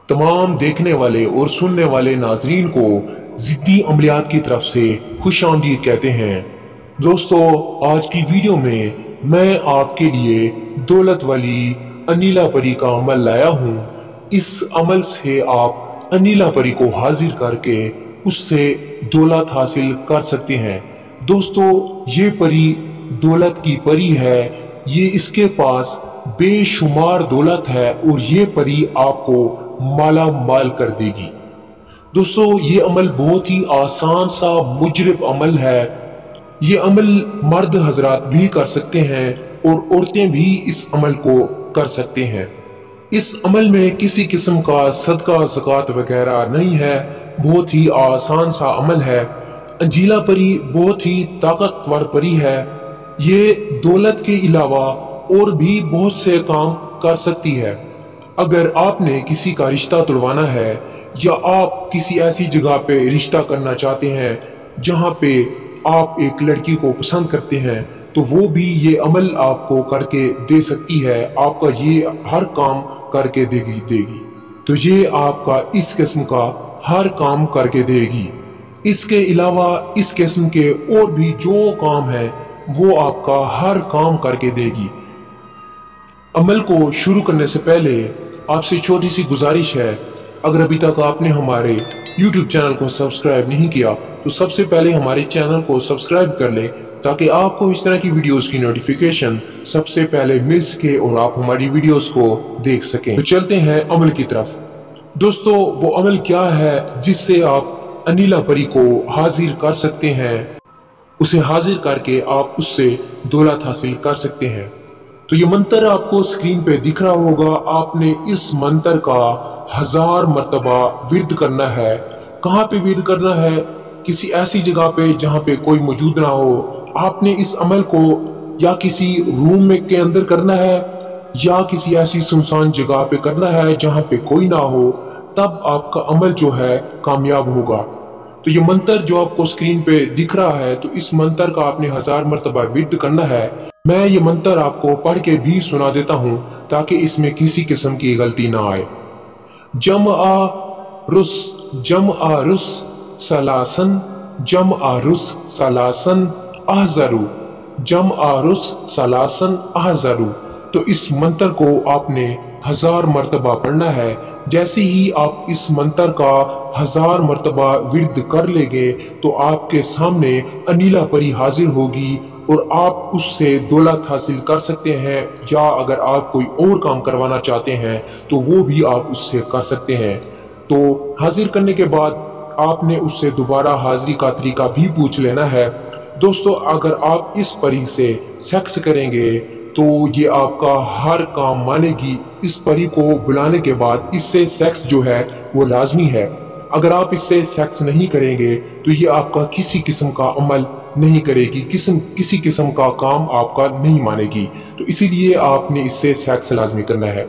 तमाम देखने वाले और सुनने वाले नाजरीन को ज़िद्दी अमलियात की तरफ से खुश आमदीद कहते हैं। दोस्तों, आज की वीडियो में मैं आपके लिए दौलत वाली अनीला परी का अमल लाया हूँ। इस अमल से आप अनीला परी को हाजिर करके उससे दौलत हासिल कर सकते हैं। दोस्तों, ये परी दौलत की परी है। ये इसके पास बेशुमार दौलत है और ये परी आपको माला माल कर देगी। दोस्तों, ये अमल बहुत ही आसान सा मुजरब अमल है। ये अमल मर्द हजरात भी कर सकते हैं और औरतें भी इस अमल को कर सकते हैं। इस अमल में किसी किस्म का सदका ज़कात वगैरह नहीं है। बहुत ही आसान सा अमल है। अंजीला परी बहुत ही ताकतवर परी है। ये दौलत के अलावा और भी बहुत से काम कर सकती है। अगर आपने किसी का रिश्ता तुड़वाना है या आप किसी ऐसी जगह पे रिश्ता करना चाहते हैं जहां पे आप एक लड़की को पसंद करते हैं, तो वो भी ये अमल आपको करके दे सकती है। आपका ये हर काम करके देगी। तो ये आपका इस किस्म का हर काम करके देगी। इसके अलावा इस किस्म के और भी जो काम है वो आपका हर काम करके देगी। अमल को शुरू करने से पहले आपसे छोटी सी गुजारिश है, अगर अभी तक आपने हमारे YouTube चैनल को सब्सक्राइब नहीं किया तो सबसे पहले हमारे चैनल को सब्सक्राइब कर लें ताकि आपको इस तरह की वीडियोस की नोटिफिकेशन सबसे पहले मिल सके और आप हमारी वीडियोस को देख सकें। तो चलते हैं अमल की तरफ। दोस्तों, वो अमल क्या है जिससे आप अनीला परी को हाजिर कर सकते हैं। उसे हाजिर करके आप उससे दौलत हासिल कर सकते हैं। तो ये मंत्र आपको स्क्रीन पे दिख रहा होगा। आपने इस मंत्र का 1000 मर्तबा विर्द करना है। कहाँ पे विर्द करना है? किसी ऐसी जगह पे जहाँ पे कोई मौजूद ना हो। आपने इस अमल को या किसी रूम में के अंदर करना है या किसी ऐसी सुनसान जगह पे करना है जहाँ पे कोई ना हो, तब आपका अमल जो है कामयाब होगा। तो ये मंत्र जो आपको स्क्रीन पे दिख रहा है, तो इस मंत्र का आपने 1000 मर्तबा विर्द करना है। मैं ये मंत्र आपको पढ़ के भी सुना देता हूँ ताकि इसमें किसी किस्म की गलती ना आए। जम आ रुस सलासन, जम आ रुस सलासन अहजरू, जम आ रुस सलासन अहजरू। तो इस मंत्र को आपने 1000 मर्तबा पढ़ना है। जैसे ही आप इस मंत्र का 1000 मर्तबा विर्द कर लेंगे तो आपके सामने अनीला परी हाजिर होगी और आप उससे दौलत हासिल कर सकते हैं, या अगर आप कोई और काम करवाना चाहते हैं तो वो भी आप उससे कर सकते हैं। तो हाजिर करने के बाद आपने उससे दोबारा हाजिरी का तरीका भी पूछ लेना है। दोस्तों, अगर आप इस परी से सेक्स करेंगे तो ये आपका हर काम मानेगी। इस परी को बुलाने के बाद इससे सेक्स जो है वो लाजमी है। अगर आप इससे सेक्स नहीं करेंगे तो ये आपका किसी किस्म का अमल नहीं करेगी, किसी किस्म का काम आपका नहीं मानेगी। तो इसीलिए आपने इससे सेक्स लाजमी करना है।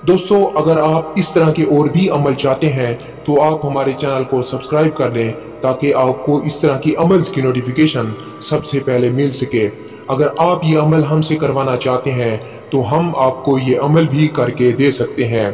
दोस्तों, अगर आप इस तरह के और भी अमल चाहते हैं तो आप हमारे चैनल को सब्सक्राइब कर लें ताकि आपको इस तरह की अमल्स की नोटिफिकेशन सबसे पहले मिल सके। अगर आप ये अमल हमसे करवाना चाहते हैं तो हम आपको ये अमल भी करके दे सकते हैं।